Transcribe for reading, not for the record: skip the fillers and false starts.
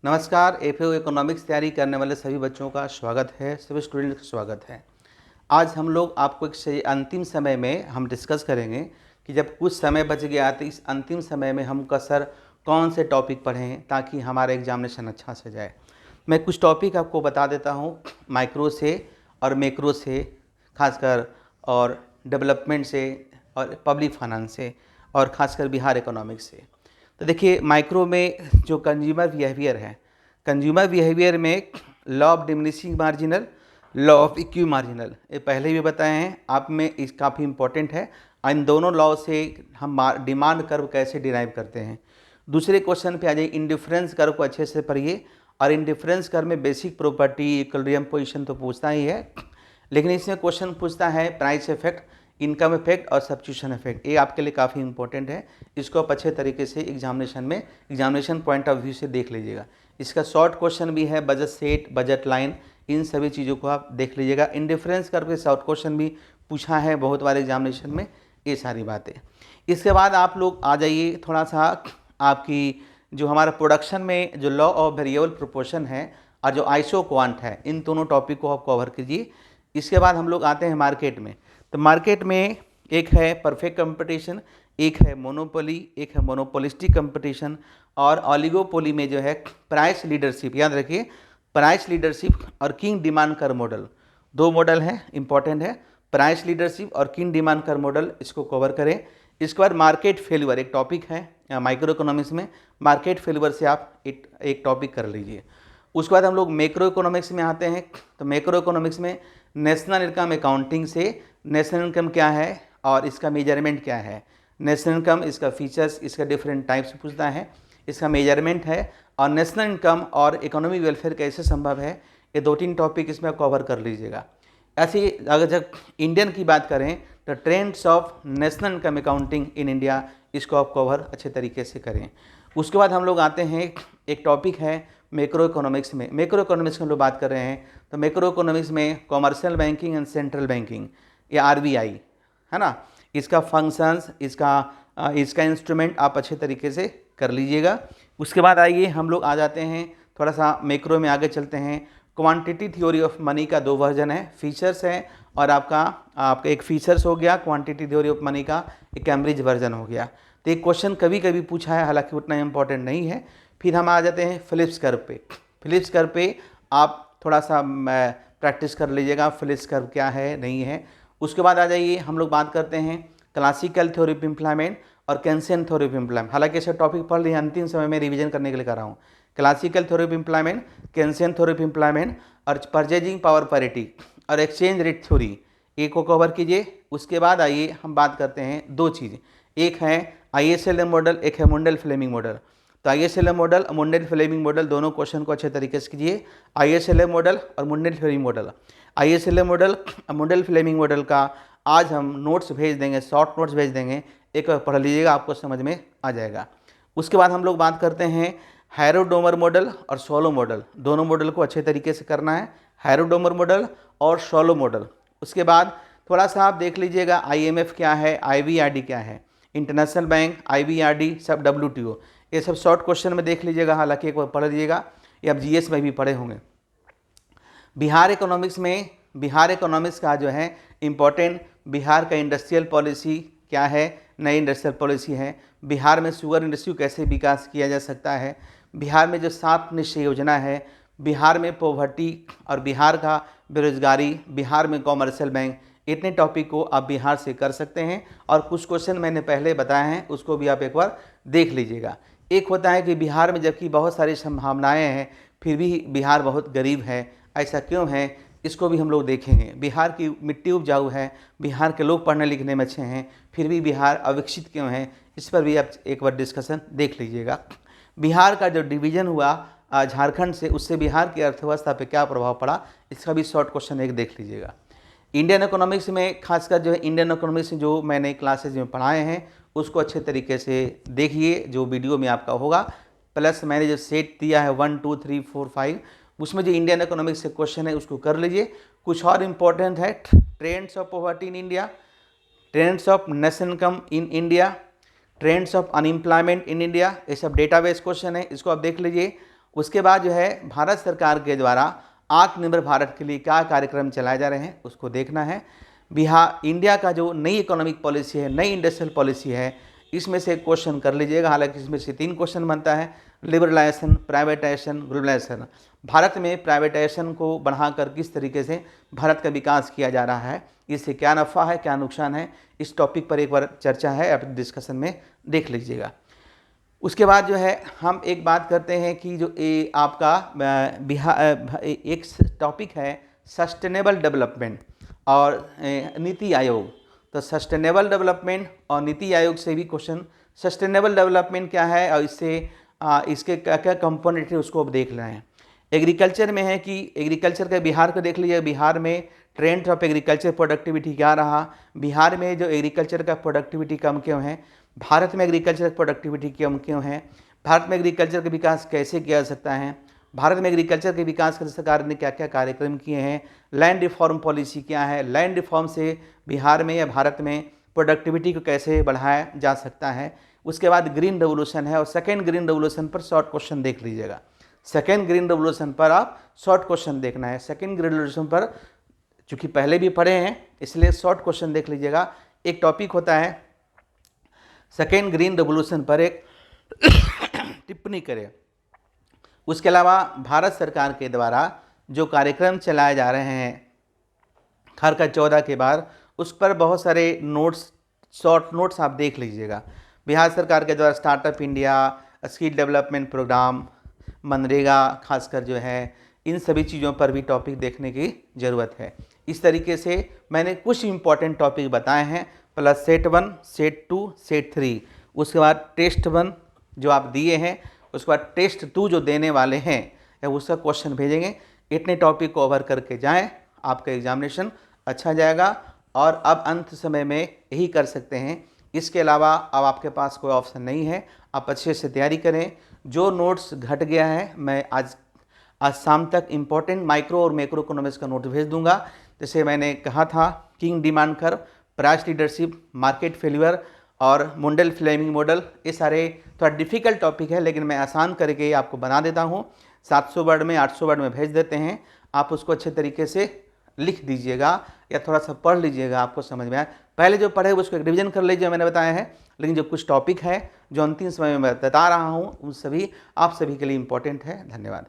नमस्कार। FAO economics तैयारी करने वाले सभी बच्चों का स्वागत है, सभी स्टूडेंट का स्वागत है। आज हम लोग आपको एक अंतिम समय में हम डिस्कस करेंगे कि जब कुछ समय बच गया तो इस अंतिम समय में हम सर कौन से टॉपिक पढ़ें ताकि हमारा एग्जामिनेशन अच्छा से जाए। मैं कुछ टॉपिक आपको बता देता हूँ, माइक्रो से और मैक्रो से खासकर, और डेवलपमेंट से और पब्लिक फाइनेंस से, और ख़ासकर बिहार इकोनॉमिक्स से। तो देखिए, माइक्रो में जो कंज्यूमर बिहेवियर है, कंज्यूमर बिहेवियर में law of diminishing marginal, law of equi marginal, ये पहले भी बताए हैं आप में, इस काफ़ी इंपॉर्टेंट है। इन दोनों लॉ से हम डिमांड कर्व कैसे डिराइव करते हैं। दूसरे क्वेश्चन पे आ जाइए, इंडिफरेंस कर्व को अच्छे से पढ़िए। और इंडिफरेंस कर्व में बेसिक प्रॉपर्टी, इक्विलिब्रियम पोजीशन तो पूछता ही है, लेकिन इसमें क्वेश्चन पूछता है प्राइस इफेक्ट, इनकम इफेक्ट और सब्स्टिट्यूशन इफेक्ट। ये आपके लिए काफ़ी इंपॉर्टेंट है। इसको आप अच्छे तरीके से एग्जामिनेशन पॉइंट ऑफ व्यू से देख लीजिएगा। इसका शॉर्ट क्वेश्चन भी है, बजट सेट, बजट लाइन, इन सभी चीज़ों को आप देख लीजिएगा। इंडिफरेंस करके शॉर्ट क्वेश्चन भी पूछा है बहुत बार एग्जामिनेशन में, ये सारी बातें। इसके बाद आप लोग आ जाइए थोड़ा सा, आपकी जो हमारा प्रोडक्शन में जो लॉ ऑफ वेरिएबल प्रोपोर्शन है और जो आइसो क्वांट है, इन दोनों टॉपिक को आप कवर कीजिए। इसके बाद हम लोग आते हैं मार्केट में। तो मार्केट में एक है परफेक्ट कंपटीशन, एक है मोनोपोली, एक है मोनोपोलिस्टिक कंपटीशन, और ऑलिगोपोली में जो है प्राइस लीडरशिप। याद रखिए, प्राइस लीडरशिप और किंग डिमांड कर मॉडल, दो मॉडल हैं, इंपॉर्टेंट है। प्राइस लीडरशिप और किंग डिमांड कर मॉडल, इसको कवर करें। इसके बाद मार्केट फेल्यूर एक टॉपिक है माइक्रो इकोनॉमिक्स में, मार्केट फेल्यूर से आप एक टॉपिक कर लीजिए। उसके बाद हम लोग मैक्रो इकोनॉमिक्स में आते हैं। तो मैक्रो इकोनॉमिक्स में नेशनल इनकम अकाउंटिंग से नेशनल इनकम क्या है और इसका मेजरमेंट क्या है। नेशनल इनकम, इसका फीचर्स, इसका डिफरेंट टाइप्स पूछता है, इसका मेजरमेंट है, और नेशनल इनकम और इकोनॉमिक वेलफेयर कैसे संभव है, ये 2-3 टॉपिक इसमें आप कवर कर लीजिएगा। ऐसे ही अगर जब इंडियन की बात करें तो trends of national income accounting in India, इसको आप कवर अच्छे तरीके से करें। उसके बाद हम लोग आते हैं, एक टॉपिक है मैक्रो इकोनॉमिक्स में। मैक्रो इकोनॉमिक्स में हम लोग बात कर रहे हैं, तो मैक्रो इकोनॉमिक्स में commercial banking and central banking, ये आरबीआई है ना, इसका फंक्शंस, इसका इंस्ट्रूमेंट आप अच्छे तरीके से कर लीजिएगा। उसके बाद आइए हम लोग आ जाते हैं थोड़ा सा मैक्रो में आगे चलते हैं। क्वांटिटी थ्योरी ऑफ मनी का 2 वर्जन है, फीचर्स है, और आपका एक फीचर्स हो गया क्वांटिटी थ्योरी ऑफ मनी का, एक कैम्ब्रिज वर्जन हो गया। तो एक क्वेश्चन कभी कभी पूछा है, हालांकि उतना इंपॉर्टेंट नहीं है। फिर हम आ जाते हैं फिलिप्स कर्व पे। फिलिप्स कर्व पे आप थोड़ा सा प्रैक्टिस कर लीजिएगा, फिलिप्स कर्व क्या है नहीं है। उसके बाद आ जाइए हम लोग बात करते हैं क्लासिकल थ्योरी ऑफ एम्प्लॉयमेंट और केंसियन थ्योरी ऑफ एम्प्लॉयमेंट। हालांकि ऐसे टॉपिक पढ़ लिए, अंतिम समय में रिवीजन करने के लिए कर रहा हूँ। Classical theory of employment, Keynesian theory of employment, और परचेजिंग पावर पैरिटी और एक्सचेंज रेट थ्योरी, एक को कवर कीजिए। उसके बाद आइए हम बात करते हैं 2 चीज़, एक है ISLM मॉडल, एक है मुंडल फ्लेमिंग मॉडल। तो ISLM मॉडल और मुंडल फ्लेमिंग मॉडल, दोनों क्वेश्चन को अच्छे तरीके से कीजिए। ISLM मॉडल और Mundell Fleming model, ISLM model और मुंडल फ्लेमिंग मॉडल का आज हम नोट्स भेज देंगे, शॉर्ट नोट्स भेज देंगे, एक बार पढ़ लीजिएगा, आपको समझ में आ जाएगा। उसके बाद हम लोग बात करते हैं हैरोडोमर मॉडल और सोलो मॉडल, दोनों मॉडल को अच्छे तरीके से करना है, हैरोडोमर मॉडल और सोलो मॉडल। उसके बाद थोड़ा सा आप देख लीजिएगा IMF क्या है, IBRD क्या है, इंटरनेशनल बैंक, IBRD, सब WTO, ये सब शॉर्ट क्वेश्चन में देख लीजिएगा, हालांकि एक बार पढ़ लीजिएगा, ये आप GS में भी पढ़े होंगे। बिहार इकोनॉमिक्स का जो है इम्पोर्टेंट, बिहार का इंडस्ट्रियल पॉलिसी क्या है, नई इंडस्ट्रियल पॉलिसी है। बिहार में शुगर इंडस्ट्री कैसे विकास किया जा सकता है, बिहार में जो 7 निश्चय योजना है, बिहार में पॉवर्टी और बिहार का बेरोजगारी, बिहार में कॉमर्शियल बैंक, इतने टॉपिक को आप बिहार से कर सकते हैं। और कुछ क्वेश्चन मैंने पहले बताए हैं, उसको भी आप एक बार देख लीजिएगा। एक होता है कि बिहार में जबकि बहुत सारी संभावनाएं हैं, फिर भी बिहार बहुत गरीब है, ऐसा क्यों है, इसको भी हम लोग देखेंगे। बिहार की मिट्टी उपजाऊ है, बिहार के लोग पढ़ने लिखने में अच्छे हैं, फिर भी बिहार अविकसित क्यों है, इस पर भी आप एक बार डिस्कशन देख लीजिएगा। बिहार का जो डिवीज़न हुआ झारखंड से, उससे बिहार की अर्थव्यवस्था पे क्या प्रभाव पड़ा, इसका भी शॉर्ट क्वेश्चन एक देख लीजिएगा। इंडियन इकोनॉमिक्स में खासकर जो है, इंडियन इकोनॉमिक्स जो मैंने क्लासेज में पढ़ाए हैं, उसको अच्छे तरीके से देखिए, जो वीडियो में आपका होगा, प्लस मैंने जो सेट दिया है 1 2 3 4 5, उसमें जो इंडियन इकोनॉमिक्स से क्वेश्चन है उसको कर लीजिए। कुछ और इम्पोर्टेंट है, trends of poverty in India, trends of national income in India, trends of unemployment in India, ये सब डेटाबेस क्वेश्चन है, इसको आप देख लीजिए। उसके बाद जो है भारत सरकार के द्वारा आत्मनिर्भर भारत के लिए क्या कार्यक्रम चलाए जा रहे हैं उसको देखना है। बिहार इंडिया का जो नई इकोनॉमिक पॉलिसी है, नई इंडस्ट्रियल पॉलिसी है, इसमें से क्वेश्चन कर लीजिएगा। हालांकि इसमें से 3 क्वेश्चन बनता है, लिबरलाइजेशन, प्राइवेटाइजेशन, ग्लोबलाइजेशन। भारत में प्राइवेटाइजेशन को बढ़ाकर किस तरीके से भारत का विकास किया जा रहा है, इससे क्या नफ़ा है, क्या नुकसान है, इस टॉपिक पर एक बार चर्चा है, आप डिस्कशन में देख लीजिएगा। उसके बाद जो है हम एक बात करते हैं कि जो ये आपका एक टॉपिक है सस्टेनेबल डेवलपमेंट और नीति आयोग। तो सस्टेनेबल डेवलपमेंट और नीति आयोग से भी क्वेश्चन, सस्टेनेबल डेवलपमेंट क्या है और इसके क्या क्या कंपोनेंट है उसको अब देख रहे हैं। एग्रीकल्चर में है कि एग्रीकल्चर का बिहार को देख लीजिए, बिहार में ट्रेंड ऑफ एग्रीकल्चर प्रोडक्टिविटी क्या रहा, बिहार में जो एग्रीकल्चर का प्रोडक्टिविटी कम क्यों है, भारत में एग्रीकल्चर प्रोडक्टिविटी कम क्यों है, भारत में एग्रीकल्चर का विकास कैसे किया जा सकता है, भारत में एग्रीकल्चर के विकास के सरकार ने क्या क्या कार्यक्रम किए हैं, लैंड रिफॉर्म पॉलिसी क्या है, लैंड रिफॉर्म से बिहार में या भारत में प्रोडक्टिविटी को कैसे बढ़ाया जा सकता है। उसके बाद ग्रीन रेवोल्यूशन है और सेकेंड ग्रीन रेवोल्यूशन पर शॉर्ट क्वेश्चन देख लीजिएगा। सेकेंड ग्रीन रेवोल्यूशन पर आप शॉर्ट क्वेश्चन देखना है। सेकेंड ग्रीन रेवोल्यूशन पर चूँकि पहले भी पढ़े हैं इसलिए शॉर्ट क्वेश्चन देख लीजिएगा। एक टॉपिक होता है सेकेंड ग्रीन रेवोल्यूशन पर एक टिप्पणी करें। उसके अलावा भारत सरकार के द्वारा जो कार्यक्रम चलाए जा रहे हैं घर का 14 के बाद, उस पर बहुत सारे नोट्स, शॉर्ट नोट्स आप देख लीजिएगा। बिहार सरकार के द्वारा startup India, skill development programme, MNREGA खासकर जो है, इन सभी चीज़ों पर भी टॉपिक देखने की ज़रूरत है। इस तरीके से मैंने कुछ इंपॉर्टेंट टॉपिक बताए हैं, प्लस सेट 1, सेट 2, सेट 3, उसके बाद टेस्ट 1 जो आप दिए हैं, उसके बाद टेस्ट 2 जो देने वाले हैं या उसका क्वेश्चन भेजेंगे। इतने टॉपिक को कवर करके जाएं, आपका एग्जामिनेशन अच्छा जाएगा। और अब अंत समय में यही कर सकते हैं, इसके अलावा अब आपके पास कोई ऑप्शन नहीं है। आप अच्छे से तैयारी करें। जो नोट्स घट गया है मैं आज शाम तक इम्पोर्टेंट माइक्रो और मैक्रो इकोनॉमिक्स का नोट भेज दूंगा। जैसे मैंने कहा था king demand curve, price leadership, market failure और मुंडल फ्लेमिंग मॉडल, ये सारे थोड़ा डिफ़िकल्ट टॉपिक है लेकिन मैं आसान करके आपको बना देता हूँ। 700 वर्ड में, 800 वर्ड में भेज देते हैं। आप उसको अच्छे तरीके से लिख दीजिएगा या थोड़ा सा पढ़ लीजिएगा, आपको समझ में आए। पहले जो पढ़े उसको एक रिविजन कर लीजिए, मैंने बताया है। लेकिन जो कुछ टॉपिक है जो अंतिम समय में मैं बता रहा हूँ उन सभी आप सभी के लिए इम्पोर्टेंट है। धन्यवाद।